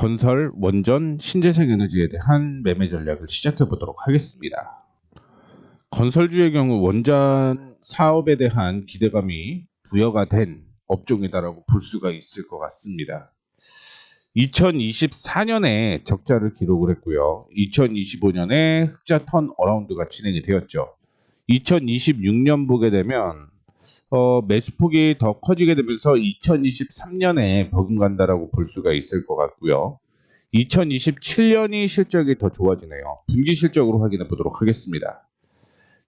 건설, 원전, 신재생 에너지에 대한 매매 전략을 시작해 보도록 하겠습니다. 건설주의 경우 원전 사업에 대한 기대감이 부여가 된 업종이다라고 볼 수가 있을 것 같습니다. 2024년에 적자를 기록을 했고요. 2025년에 흑자 턴 어라운드가 진행이 되었죠. 2026년 보게 되면 매수폭이 더 커지게 되면서 2023년에 버금간다라고 볼 수가 있을 것 같고요. 2027년이 실적이 더 좋아지네요. 분기 실적으로 확인해 보도록 하겠습니다.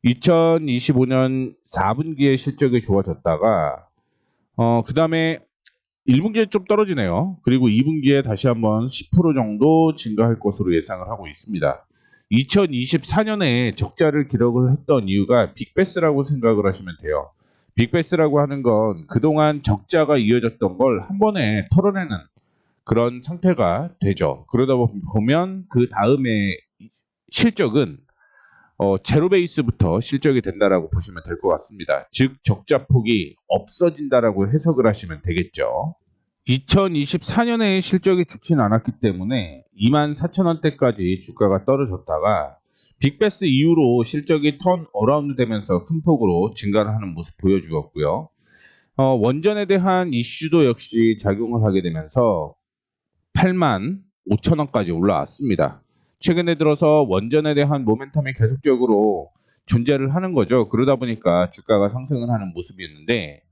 2025년 4분기에 실적이 좋아졌다가 그 다음에 1분기에 좀 떨어지네요. 그리고 2분기에 다시 한번 10% 정도 증가할 것으로 예상을 하고 있습니다. 2024년에 적자를 기록을 했던 이유가 빅베스라고 생각을 하시면 돼요. 빅베스라고 하는 건 그동안 적자가 이어졌던 걸 한 번에 털어내는 그런 상태가 되죠. 그러다 보면 그 다음에 실적은 제로 베이스부터 실적이 된다라고 보시면 될 것 같습니다. 즉 적자폭이 없어진다라고 해석을 하시면 되겠죠. 2024년에 실적이 좋지는 않았기 때문에 24,000원대까지 주가가 떨어졌다가 빅베스 이후로 실적이 턴 어라운드 되면서 큰 폭으로 증가를 하는 모습 보여주었고요. 원전에 대한 이슈도 역시 작용을 하게 되면서 85,000원까지 올라왔습니다. 최근에 들어서 원전에 대한 모멘텀이 계속적으로 존재를 하는 거죠. 그러다 보니까 주가가 상승을 하는 모습이었는데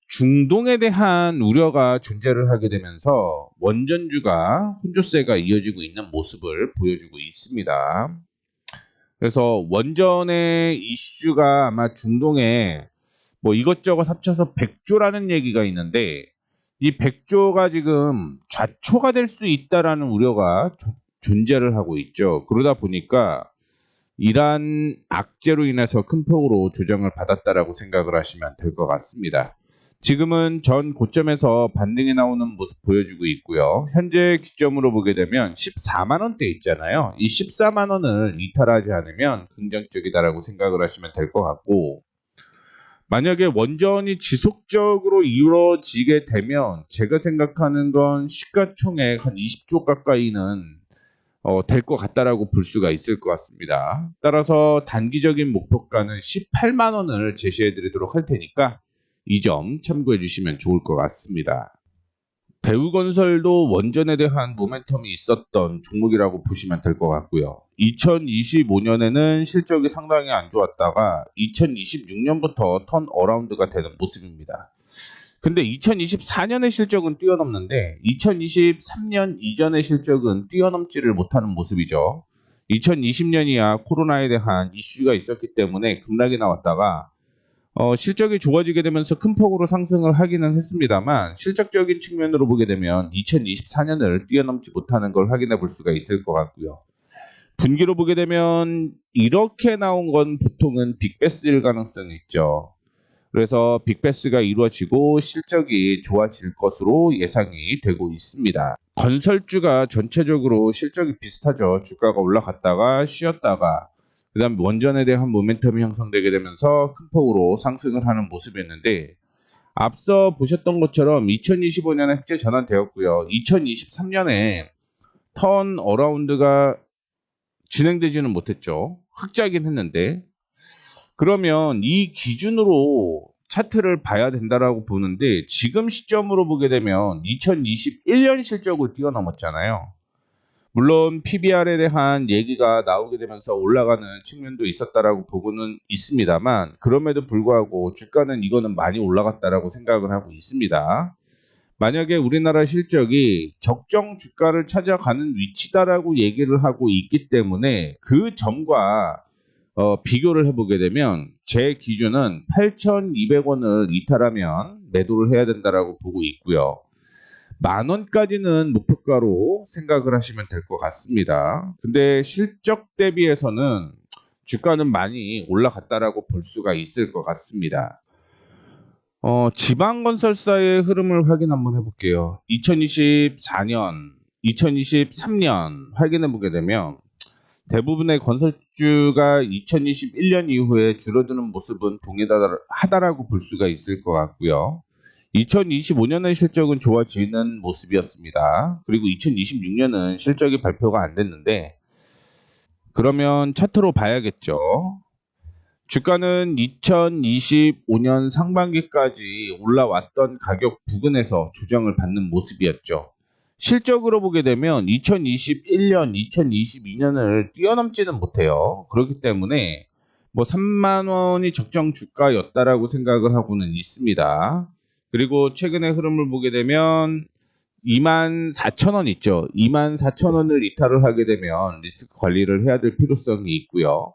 중동에 대한 우려가 존재를 하게 되면서 원전주가 혼조세가 이어지고 있는 모습을 보여주고 있습니다. 그래서 원전의 이슈가 아마 중동에 뭐 이것저것 합쳐서 100조라는 얘기가 있는데 이 100조가 지금 좌초가 될 수 있다라는 우려가 존재를 하고 있죠. 그러다 보니까 이러한 악재로 인해서 큰 폭으로 조정을 받았다라고 생각을 하시면 될 것 같습니다. 지금은 전 고점에서 반등이 나오는 모습 보여주고 있고요. 현재 기점으로 보게 되면 14만 원대 있잖아요. 이 14만 원을 이탈하지 않으면 긍정적이다라고 생각을 하시면 될 것 같고, 만약에 원전이 지속적으로 이루어지게 되면 제가 생각하는 건 시가총액 한 20조 가까이는 될 것 같다라고 볼 수가 있을 것 같습니다. 따라서 단기적인 목표가는 18만 원을 제시해 드리도록 할 테니까 이 점 참고해 주시면 좋을 것 같습니다. 대우건설도 원전에 대한 모멘텀이 있었던 종목이라고 보시면 될 것 같고요. 2025년에는 실적이 상당히 안 좋았다가 2026년부터 턴 어라운드가 되는 모습입니다. 근데 2024년의 실적은 뛰어넘는데 2023년 이전의 실적은 뛰어넘지를 못하는 모습이죠. 2020년이야 코로나에 대한 이슈가 있었기 때문에 급락이 나왔다가 실적이 좋아지게 되면서 큰 폭으로 상승을 하기는 했습니다만 실적적인 측면으로 보게 되면 2024년을 뛰어넘지 못하는 걸 확인해 볼 수가 있을 것 같고요. 분기로 보게 되면 이렇게 나온 건 보통은 빅베스일 가능성이 있죠. 그래서 빅베스가 이루어지고 실적이 좋아질 것으로 예상이 되고 있습니다. 건설주가 전체적으로 실적이 비슷하죠. 주가가 올라갔다가 쉬었다가 그 다음 원전에 대한 모멘텀이 형성되게 되면서 큰 폭으로 상승을 하는 모습이었는데 앞서 보셨던 것처럼 2025년에 흑자 전환되었고요. 2023년에 턴 어라운드가 진행되지는 못했죠. 흑자이긴 했는데 그러면 이 기준으로 차트를 봐야 된다라고 보는데 지금 시점으로 보게 되면 2021년 실적을 뛰어넘었잖아요. 물론 PBR에 대한 얘기가 나오게 되면서 올라가는 측면도 있었다라고 보고는 있습니다만 그럼에도 불구하고 주가는 이거는 많이 올라갔다라고 생각을 하고 있습니다. 만약에 우리나라 실적이 적정 주가를 찾아가는 위치다라고 얘기를 하고 있기 때문에 그 점과 비교를 해보게 되면 제 기준은 8,200원을 이탈하면 매도를 해야 된다라고 보고 있고요. 10,000원까지는 목표가로 생각을 하시면 될 것 같습니다. 근데 실적 대비해서는 주가는 많이 올라갔다라고 볼 수가 있을 것 같습니다. 지방건설사의 흐름을 확인 한번 해볼게요. 2024년, 2023년 확인해 보게 되면 대부분의 건설주가 2021년 이후에 줄어드는 모습은 동일하다라고 볼 수가 있을 것 같고요. 2025년의 실적은 좋아지는 모습이었습니다. 그리고 2026년은 실적이 발표가 안 됐는데 그러면 차트로 봐야겠죠. 주가는 2025년 상반기까지 올라왔던 가격 부근에서 조정을 받는 모습이었죠. 실적으로 보게 되면 2021년, 2022년을 뛰어넘지는 못해요. 그렇기 때문에 뭐 3만 원이 적정 주가였다라고 생각을 하고는 있습니다. 그리고 최근의 흐름을 보게 되면 24,000원 있죠. 24,000원을 이탈을 하게 되면 리스크 관리를 해야 될 필요성이 있고요.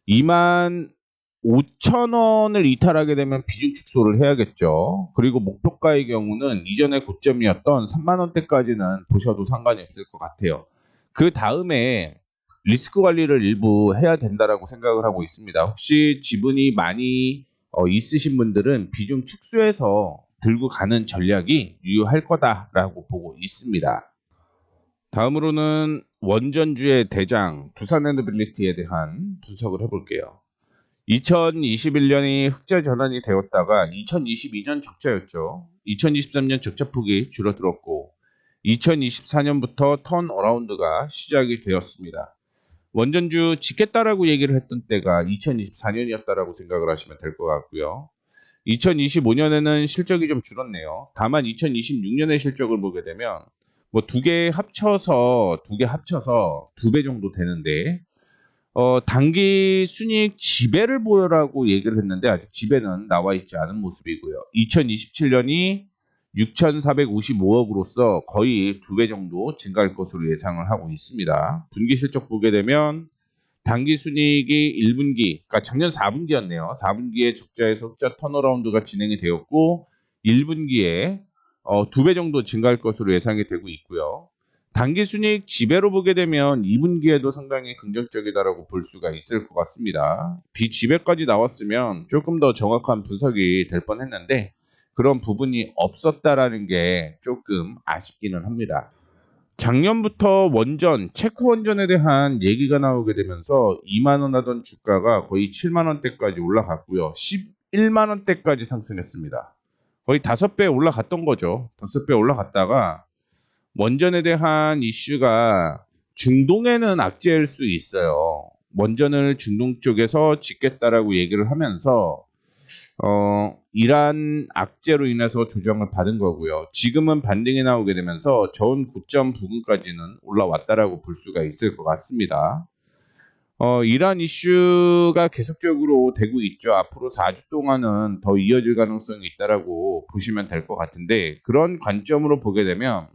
25,000원을 이탈하게 되면 비중 축소를 해야겠죠. 그리고 목표가의 경우는 이전의 고점이었던 3만원대까지는 보셔도 상관이 없을 것 같아요. 그 다음에 리스크 관리를 일부 해야 된다라고 생각을 하고 있습니다. 혹시 지분이 많이 있으신 분들은 비중 축소해서 들고 가는 전략이 유효할 거다라고 보고 있습니다. 다음으로는 원전주의 대장 두산에너빌리티에 대한 분석을 해볼게요. 2021년이 흑자 전환이 되었다가 2022년 적자였죠. 2023년 적자폭이 줄어들었고 2024년부터 턴어라운드가 시작이 되었습니다. 원전주 짓겠다라고 얘기를 했던 때가 2024년이었다라고 생각을 하시면 될 것 같고요. 2025년에는 실적이 좀 줄었네요. 다만 2026년의 실적을 보게 되면 뭐 두 개 합쳐서 2배 정도 되는데 단기 순이익 지배를 보여라고 얘기를 했는데 아직 지배는 나와 있지 않은 모습이고요. 2027년이 6,455억으로서 거의 2배 정도 증가할 것으로 예상을 하고 있습니다. 분기 실적 보게 되면 단기 순이익이 1분기, 그러니까 작년 4분기였네요. 4분기에 적자에서 흑자 턴어라운드가 진행이 되었고 1분기에 2배 정도 증가할 것으로 예상이 되고 있고요. 단기 순이익 지배로 보게 되면 2분기에도 상당히 긍정적이다라고 볼 수가 있을 것 같습니다. 비지배까지 나왔으면 조금 더 정확한 분석이 될 뻔했는데 그런 부분이 없었다라는 게 조금 아쉽기는 합니다. 작년부터 원전, 체코 원전에 대한 얘기가 나오게 되면서 2만 원 하던 주가가 거의 7만 원대까지 올라갔고요. 11만 원대까지 상승했습니다. 거의 5배 올라갔던 거죠. 5배 올라갔다가 원전에 대한 이슈가 중동에는 악재일 수 있어요. 원전을 중동 쪽에서 짓겠다라고 얘기를 하면서 이란 악재로 인해서 조정을 받은 거고요. 지금은 반등이 나오게 되면서 저온 고점 부근까지는 올라왔다라고 볼 수가 있을 것 같습니다. 이란 이슈가 계속적으로 되고 있죠. 앞으로 4주 동안은 더 이어질 가능성이 있다라고 보시면 될 것 같은데 그런 관점으로 보게 되면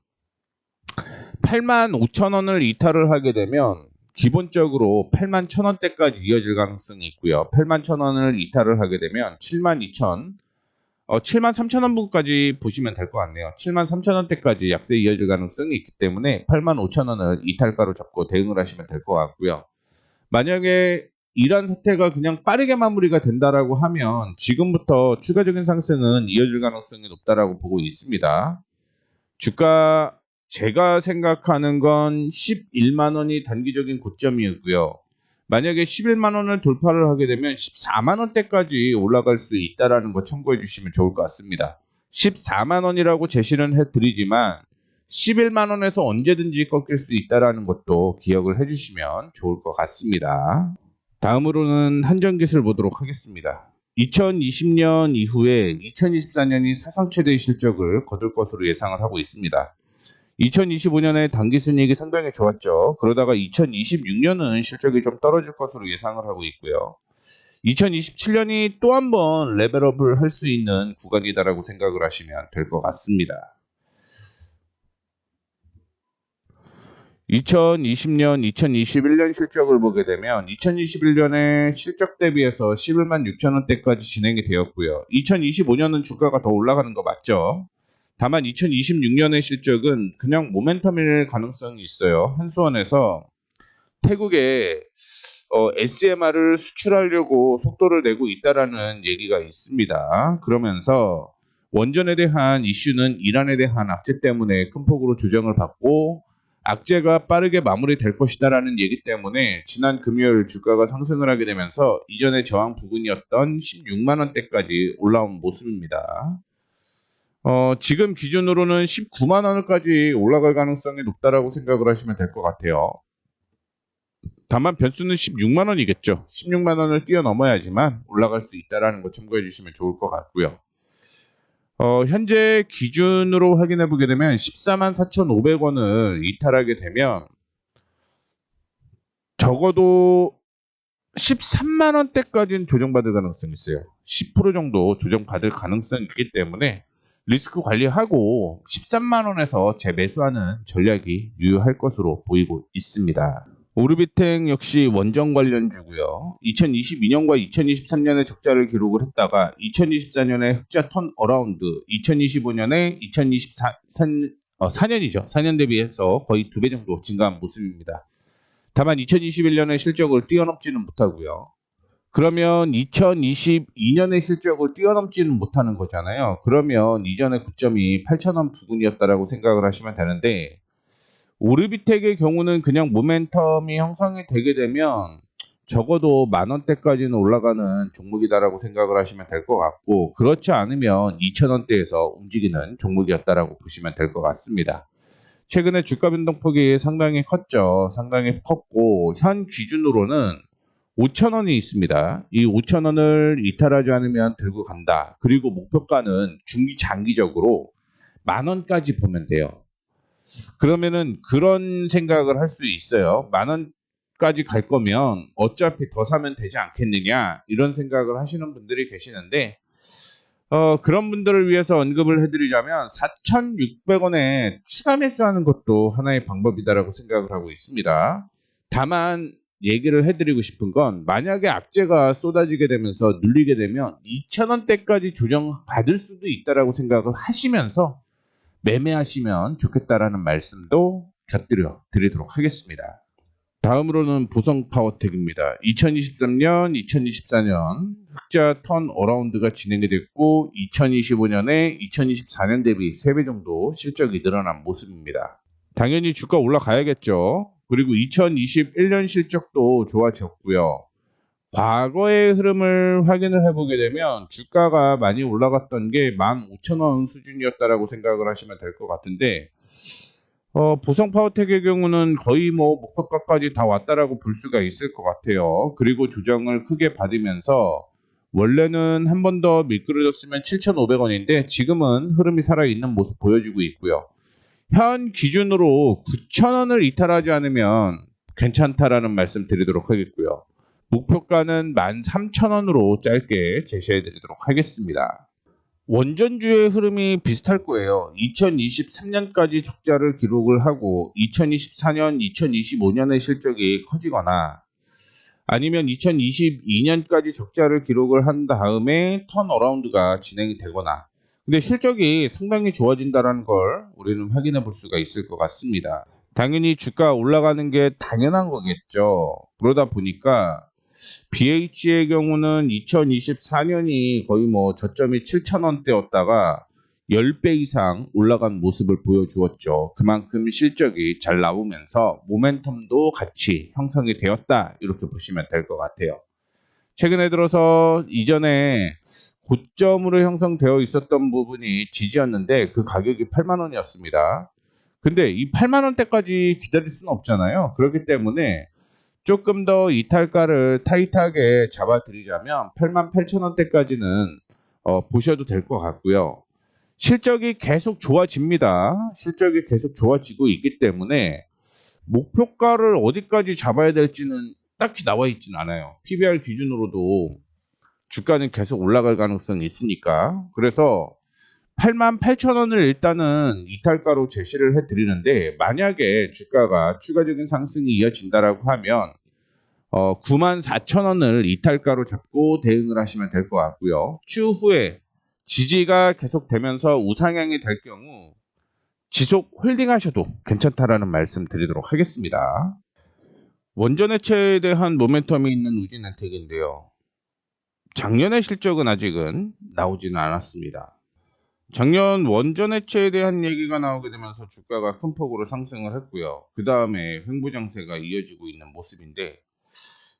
85,000원을 이탈을 하게 되면 기본적으로 81,000원대까지 이어질 가능성이 있고요. 81,000원을 이탈을 하게 되면 73,000원 부분까지 보시면 될 것 같네요. 73,000원대까지 약세 이어질 가능성이 있기 때문에 85,000원을 이탈가로 잡고 대응을 하시면 될 것 같고요. 만약에 이란 사태가 그냥 빠르게 마무리가 된다라고 하면 지금부터 추가적인 상승은 이어질 가능성이 높다라고 보고 있습니다. 주가 제가 생각하는 건 11만 원이 단기적인 고점이었고요. 만약에 11만 원을 돌파를 하게 되면 14만 원대까지 올라갈 수 있다라는 거 참고해 주시면 좋을 것 같습니다. 14만 원이라고 제시는 해드리지만 11만 원에서 언제든지 꺾일 수 있다라는 것도 기억을 해주시면 좋을 것 같습니다. 다음으로는 한전기술 보도록 하겠습니다. 2020년 이후에 2024년이 사상 최대의 실적을 거둘 것으로 예상을 하고 있습니다. 2025년에 당기순이익이 상당히 좋았죠. 그러다가 2026년은 실적이 좀 떨어질 것으로 예상을 하고 있고요. 2027년이 또 한 번 레벨업을 할 수 있는 구간이다라고 생각을 하시면 될 것 같습니다. 2020년, 2021년 실적을 보게 되면 2021년에 실적 대비해서 11만 6천 원대까지 진행이 되었고요. 2025년은 주가가 더 올라가는 거 맞죠? 다만 2026년의 실적은 그냥 모멘텀일 가능성이 있어요. 한수원에서 태국에 SMR을 수출하려고 속도를 내고 있다라는 얘기가 있습니다. 그러면서 원전에 대한 이슈는 이란에 대한 악재 때문에 큰 폭으로 조정을 받고 악재가 빠르게 마무리될 것이다라는 얘기 때문에 지난 금요일 주가가 상승을 하게 되면서 이전의 저항 부근이었던 16만 원대까지 올라온 모습입니다. 지금 기준으로는 19만 원까지 올라갈 가능성이 높다라고 생각을 하시면 될 것 같아요. 다만 변수는 16만 원이겠죠. 16만 원을 뛰어넘어야지만 올라갈 수 있다라는 거 참고해 주시면 좋을 것 같고요. 현재 기준으로 확인해 보게 되면 14만 4,500원을 이탈하게 되면 적어도 13만 원대까지는 조정받을 가능성이 있어요. 10% 정도 조정받을 가능성이 있기 때문에 리스크 관리하고 13만 원에서 재매수하는 전략이 유효할 것으로 보이고 있습니다. 오르비텍 역시 원전 관련주고요. 2022년과 2023년에 적자를 기록을 했다가 2024년에 흑자 턴 어라운드, 2025년에 4년이죠. 4년 대비해서 거의 2배 정도 증가한 모습입니다. 다만 2021년의 실적을 뛰어넘지는 못하고요. 그러면 2022년의 실적을 뛰어넘지는 못하는 거잖아요. 그러면 이전의 고점이 8,000원 부근이었다라고 생각을 하시면 되는데 오르비텍의 경우는 그냥 모멘텀이 형성이 되게 되면 적어도 만 원대까지는 올라가는 종목이다라고 생각을 하시면 될 것 같고 그렇지 않으면 2,000원대에서 움직이는 종목이었다라고 보시면 될 것 같습니다. 최근에 주가 변동폭이 상당히 컸죠. 상당히 컸고 현 기준으로는 5,000원이 있습니다. 이 5,000원을 이탈하지 않으면 들고 간다. 그리고 목표가는 중기 장기적으로 만 원까지 보면 돼요. 그러면은 그런 생각을 할 수 있어요. 만 원까지 갈 거면 어차피 더 사면 되지 않겠느냐 이런 생각을 하시는 분들이 계시는데 그런 분들을 위해서 언급을 해드리자면 4,600원에 추가 매수하는 것도 하나의 방법이다라고 생각을 하고 있습니다. 다만 얘기를 해드리고 싶은 건 만약에 악재가 쏟아지게 되면서 눌리게 되면 2,000원대까지 조정받을 수도 있다라고 생각을 하시면서 매매하시면 좋겠다라는 말씀도 곁들여 드리도록 하겠습니다. 다음으로는 보성파워텍입니다. 2023년, 2024년 흑자 턴 어라운드가 진행이 됐고 2025년에 2024년 대비 3배 정도 실적이 늘어난 모습입니다. 당연히 주가 올라가야겠죠. 그리고 2021년 실적도 좋아졌고요. 과거의 흐름을 확인을 해보게 되면 주가가 많이 올라갔던 게 15,000원 수준이었다라고 생각을 하시면 될 것 같은데 보성파워텍의 경우는 거의 뭐 목표가까지 다 왔다라고 볼 수가 있을 것 같아요. 그리고 조정을 크게 받으면서 원래는 한 번 더 미끄러졌으면 7,500원인데 지금은 흐름이 살아있는 모습 보여주고 있고요. 현 기준으로 9,000원을 이탈하지 않으면 괜찮다라는 말씀 드리도록 하겠고요. 목표가는 13,000원으로 짧게 제시해 드리도록 하겠습니다. 원전주의 흐름이 비슷할 거예요. 2023년까지 적자를 기록을 하고 2024년, 2025년의 실적이 커지거나 아니면 2022년까지 적자를 기록을 한 다음에 턴어라운드가 진행이 되거나 근데 실적이 상당히 좋아진다는 걸 우리는 확인해 볼 수가 있을 것 같습니다. 당연히 주가 올라가는 게 당연한 거겠죠. 그러다 보니까 BH의 경우는 2024년이 거의 뭐 저점이 7,000원대였다가 10배 이상 올라간 모습을 보여주었죠. 그만큼 실적이 잘 나오면서 모멘텀도 같이 형성이 되었다. 이렇게 보시면 될 것 같아요. 최근에 들어서 이전에 고점으로 형성되어 있었던 부분이 지지였는데 그 가격이 8만 원이었습니다. 근데 이 8만 원대까지 기다릴 수는 없잖아요. 그렇기 때문에 조금 더 이탈가를 타이트하게 잡아드리자면 88,000원대까지는 보셔도 될 것 같고요. 실적이 계속 좋아집니다. 실적이 계속 좋아지고 있기 때문에 목표가를 어디까지 잡아야 될지는 딱히 나와 있지는 않아요. PBR 기준으로도 주가는 계속 올라갈 가능성이 있으니까. 그래서 88,000원을 일단은 이탈가로 제시를 해드리는데 만약에 주가가 추가적인 상승이 이어진다라고 하면 94,000원을 이탈가로 잡고 대응을 하시면 될 것 같고요. 추후에 지지가 계속되면서 우상향이 될 경우 지속 홀딩하셔도 괜찮다라는 말씀 드리도록 하겠습니다. 원전 해체에 대한 모멘텀이 있는 우진엔텍인데요. 작년의 실적은 아직은 나오지는 않았습니다. 작년 원전 해체에 대한 얘기가 나오게 되면서 주가가 큰 폭으로 상승을 했고요. 그 다음에 횡보장세가 이어지고 있는 모습인데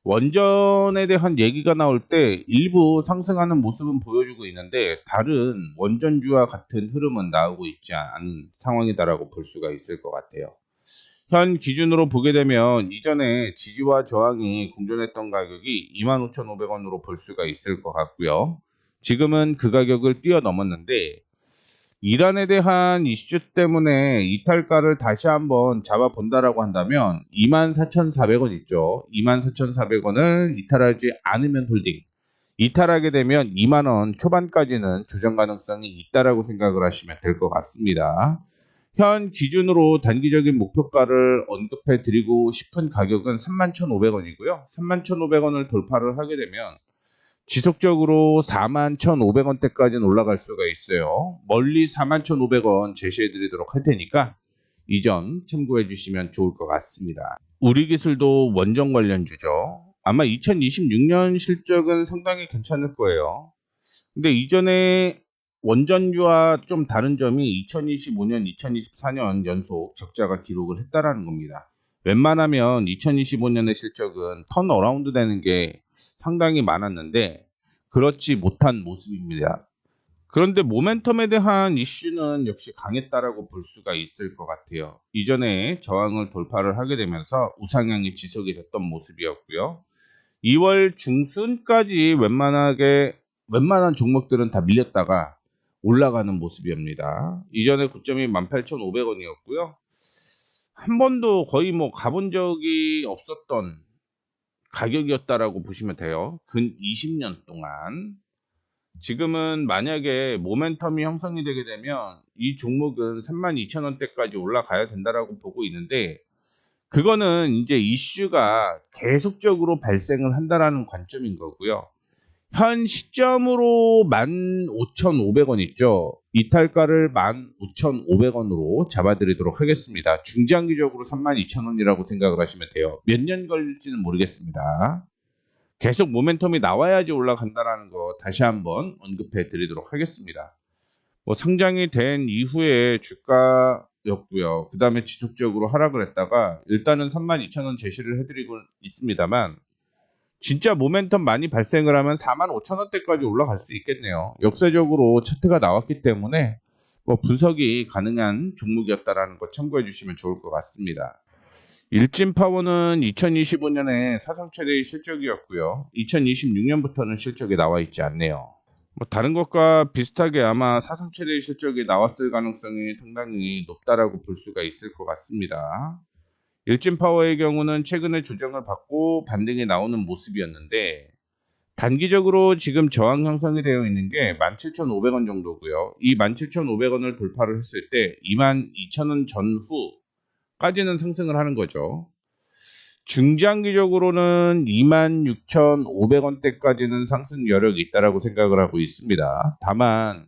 원전에 대한 얘기가 나올 때 일부 상승하는 모습은 보여주고 있는데 다른 원전주와 같은 흐름은 나오고 있지 않은 상황이다라고 볼 수가 있을 것 같아요. 현 기준으로 보게 되면 이전에 지지와 저항이 공존했던 가격이 25,500원으로 볼 수가 있을 것 같고요. 지금은 그 가격을 뛰어넘었는데 이란에 대한 이슈 때문에 이탈가를 다시 한번 잡아본다라고 한다면 24,400원 있죠. 24,400원을 이탈하지 않으면 홀딩. 이탈하게 되면 2만 원 초반까지는 조정 가능성이 있다라고 생각을 하시면 될 것 같습니다. 현 기준으로 단기적인 목표가를 언급해 드리고 싶은 가격은 31,500원이고요. 31,500원을 돌파를 하게 되면 지속적으로 41,500원대까지는 올라갈 수가 있어요. 멀리 41,500원 제시해 드리도록 할 테니까 이 점 참고해 주시면 좋을 것 같습니다. 우리기술도 원전 관련주죠. 아마 2026년 실적은 상당히 괜찮을 거예요. 근데 이전에 원전주와 좀 다른 점이 2025년, 2024년 연속 적자가 기록을 했다라는 겁니다. 웬만하면 2025년의 실적은 턴어라운드 되는 게 상당히 많았는데 그렇지 못한 모습입니다. 그런데 모멘텀에 대한 이슈는 역시 강했다라고 볼 수가 있을 것 같아요. 이전에 저항을 돌파를 하게 되면서 우상향이 지속이 됐던 모습이었고요. 2월 중순까지 웬만한 종목들은 다 밀렸다가 올라가는 모습이옵니다. 이전에 고점이 18,500원이었고요. 한 번도 거의 뭐 가본 적이 없었던 가격이었다라고 보시면 돼요. 근 20년 동안. 지금은 만약에 모멘텀이 형성이 되게 되면 이 종목은 32,000원대까지 올라가야 된다라고 보고 있는데 그거는 이제 이슈가 계속적으로 발생을 한다라는 관점인 거고요. 현 시점으로 15,500원 있죠. 이탈가를 15,500원으로 잡아드리도록 하겠습니다. 중장기적으로 32,000원이라고 생각을 하시면 돼요. 몇 년 걸릴지는 모르겠습니다. 계속 모멘텀이 나와야지 올라간다라는 거 다시 한번 언급해 드리도록 하겠습니다. 뭐 상장이 된 이후에 주가였고요. 그 다음에 지속적으로 하락을 했다가 일단은 32,000원 제시를 해드리고 있습니다만 진짜 모멘텀 많이 발생을 하면 45,000원대까지 올라갈 수 있겠네요. 역사적으로 차트가 나왔기 때문에 뭐 분석이 가능한 종목이었다라는 거 참고해 주시면 좋을 것 같습니다. 일진파워는 2025년에 사상 최대의 실적이었고요. 2026년부터는 실적이 나와 있지 않네요. 뭐 다른 것과 비슷하게 아마 사상 최대의 실적이 나왔을 가능성이 상당히 높다라고 볼 수가 있을 것 같습니다. 일진파워의 경우는 최근에 조정을 받고 반등이 나오는 모습이었는데 단기적으로 지금 저항 형성이 되어 있는 게 17,500원 정도고요. 이 17,500원을 돌파를 했을 때 22,000원 전후까지는 상승을 하는 거죠. 중장기적으로는 26,500원대까지는 상승 여력이 있다라고 생각을 하고 있습니다. 다만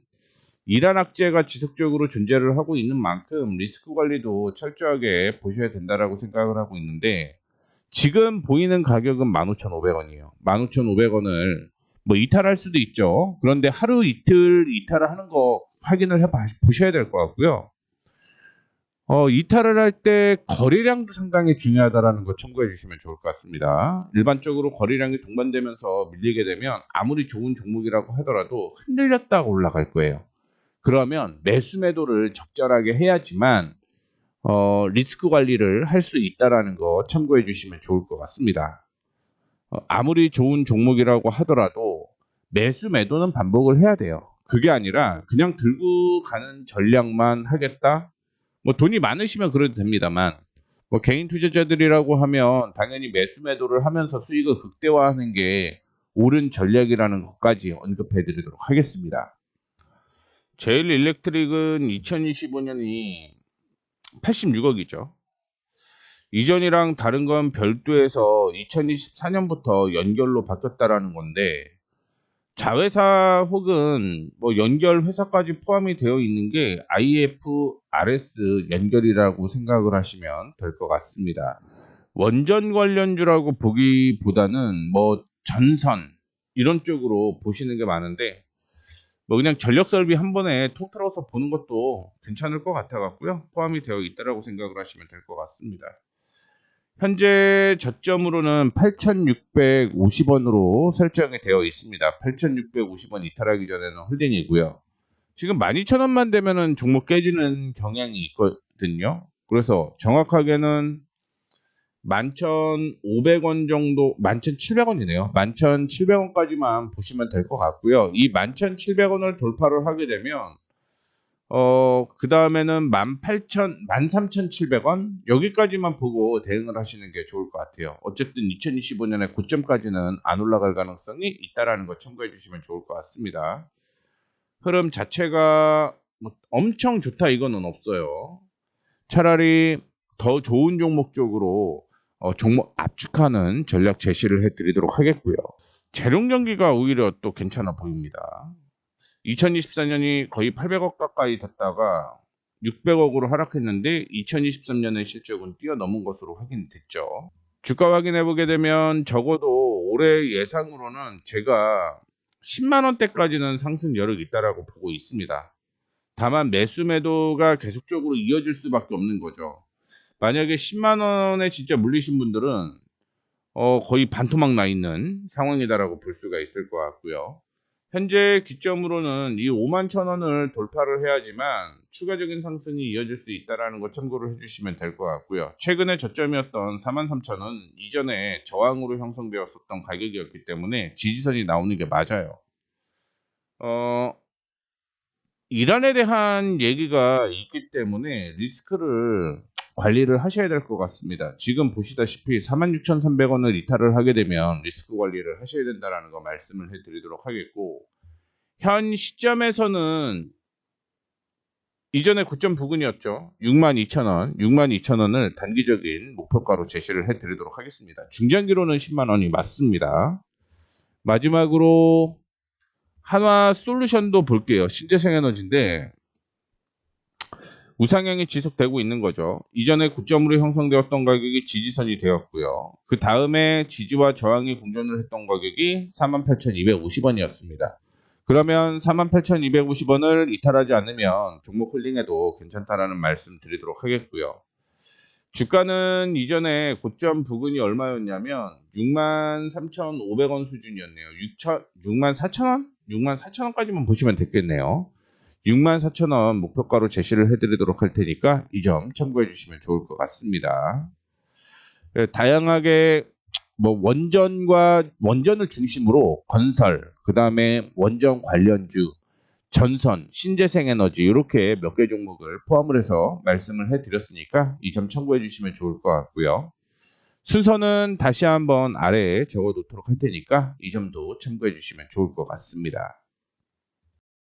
이란 악재가 지속적으로 존재를 하고 있는 만큼 리스크 관리도 철저하게 보셔야 된다라고 생각을 하고 있는데 지금 보이는 가격은 15,500원이에요. 15,500원을 뭐 이탈할 수도 있죠. 그런데 하루 이틀 이탈을 하는 거 확인을 보셔야 될 것 같고요. 이탈을 할 때 거래량도 상당히 중요하다라는 거 참고해 주시면 좋을 것 같습니다. 일반적으로 거래량이 동반되면서 밀리게 되면 아무리 좋은 종목이라고 하더라도 흔들렸다가 올라갈 거예요. 그러면 매수 매도를 적절하게 해야지만 리스크 관리를 할 수 있다라는 거 참고해 주시면 좋을 것 같습니다. 아무리 좋은 종목이라고 하더라도 매수 매도는 반복을 해야 돼요. 그게 아니라 그냥 들고 가는 전략만 하겠다. 뭐 돈이 많으시면 그래도 됩니다만 뭐 개인 투자자들이라고 하면 당연히 매수 매도를 하면서 수익을 극대화하는 게 옳은 전략이라는 것까지 언급해 드리도록 하겠습니다. 제일 일렉트릭은 2025년이 86억이죠. 이전이랑 다른 건 별도에서 2024년부터 연결로 바뀌었다라는 건데 자회사 혹은 뭐 연결 회사까지 포함이 되어 있는 게 IFRS 연결이라고 생각을 하시면 될 것 같습니다. 원전 관련주라고 보기보다는 뭐 전선 이런 쪽으로 보시는 게 많은데 뭐 그냥 전력 설비 한 번에 통틀어서 보는 것도 괜찮을 것 같아 갖고요. 포함이 되어 있다라고 생각을 하시면 될 것 같습니다. 현재 저점으로는 8,650원으로 설정이 되어 있습니다. 8,650원 이탈하기 전에는 홀딩이고요. 지금 12,000원만 되면은 종목 깨지는 경향이 있거든요. 그래서 정확하게는 11,500원 정도, 11,700원이네요. 11,700원까지만 보시면 될 것 같고요. 이 11,700원을 돌파를 하게 되면 그 다음에는 13,700원 여기까지만 보고 대응을 하시는 게 좋을 것 같아요. 어쨌든 2025년에 고점까지는 안 올라갈 가능성이 있다라는 거 참고해 주시면 좋을 것 같습니다. 흐름 자체가 뭐 엄청 좋다 이거는 없어요. 차라리 더 좋은 종목 쪽으로 종목 압축하는 전략 제시를 해드리도록 하겠고요. 재룡전기가 오히려 또 괜찮아 보입니다. 2024년이 거의 800억 가까이 됐다가 600억으로 하락했는데 2023년의 실적은 뛰어넘은 것으로 확인됐죠. 주가 확인해 보게 되면 적어도 올해 예상으로는 제가 10만 원대까지는 상승 여력이 있다라고 보고 있습니다. 다만 매수 매도가 계속적으로 이어질 수밖에 없는 거죠. 만약에 10만 원에 진짜 물리신 분들은 거의 반토막 나 있는 상황이다라고 볼 수가 있을 것 같고요. 현재 기점으로는 이 5만 1,000원을 돌파를 해야지만 추가적인 상승이 이어질 수 있다는 거 참고를 해주시면 될 것 같고요. 최근에 저점이었던 43,000원 이전에 저항으로 형성되었었던 가격이었기 때문에 지지선이 나오는 게 맞아요. 이란에 대한 얘기가 있기 때문에 리스크를 관리를 하셔야 될 것 같습니다. 지금 보시다시피 46,300원을 이탈을 하게 되면 리스크 관리를 하셔야 된다는 거 말씀을 해드리도록 하겠고, 현 시점에서는 이전에 고점 부근이었죠. 62,000원, 62,000원을 단기적인 목표가로 제시를 해드리도록 하겠습니다. 중장기로는 10만 원이 맞습니다. 마지막으로 한화 솔루션도 볼게요. 신재생에너지인데 우상향이 지속되고 있는 거죠. 이전에 고점으로 형성되었던 가격이 지지선이 되었고요. 그 다음에 지지와 저항이 공존을 했던 가격이 48,250원이었습니다. 그러면 48,250원을 이탈하지 않으면 종목 홀딩해도 괜찮다라는 말씀 드리도록 하겠고요. 주가는 이전에 고점 부근이 얼마였냐면 63,500원 수준이었네요. 64,000원? 64,000원까지만 보시면 되겠네요. 64,000원 목표가로 제시를 해드리도록 할 테니까 이 점 참고해 주시면 좋을 것 같습니다. 다양하게 뭐 원전을 중심으로 건설, 그 다음에 원전 관련주, 전선, 신재생에너지 이렇게 몇 개 종목을 포함을 해서 말씀을 해드렸으니까 이 점 참고해 주시면 좋을 것 같고요. 순서는 다시 한번 아래에 적어놓도록 할 테니까 이 점도 참고해 주시면 좋을 것 같습니다.